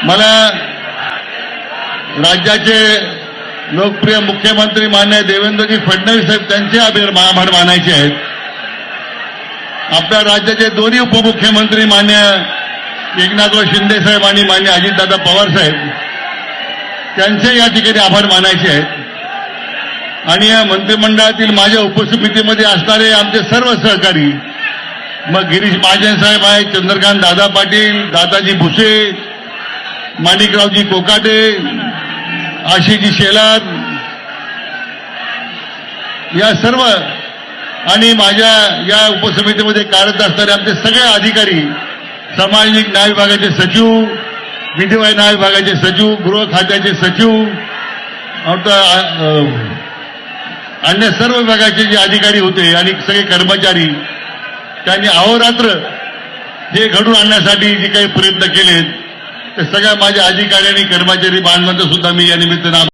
मला राज्याचे लोकप्रिय मुख्यमंत्री मान्य देवेंद्रजी फडणवीस साहेब त्यांचे आभार मानायचे आहेत. आपल्या राज्याचे दोन्ही उपमुख्यमंत्री मान्य एकनाथराव शिंदे साहेब आणि मान्य अजितदादा पवार साहेब त्यांचे या ठिकाणी आभार मानायचे आहेत. आणि या मंत्रिमंडळातील माझ्या उपसमितीमध्ये असणारे आमचे सर्व सहकारी, मग गिरीश महाजन साहेब आहेत, चंद्रकांत दादा पाटील, दादाजी भुसे, माणिकरावजी कोकाटे, आशिषजी शेलार, या सर्व आणि माझ्या या उपसमितीमध्ये कार्यरत असणारे आमचे सगळे अधिकारी, सामाजिक न्याय विभागाचे सचिव, विधिवाय न्याय विभागाचे सचिव, गृह खात्याचे सचिव, अन्य सर्व विभागाचे जे अधिकारी होते आणि सगळे कर्मचारी, त्यांनी अहोरात्र हे घडून आणण्यासाठी जे काही प्रयत्न केलेत, ते सगळ्या माझ्या अधिकारी आणि कर्मचारी बांधवांचा सुद्धा मी या निमित्तानं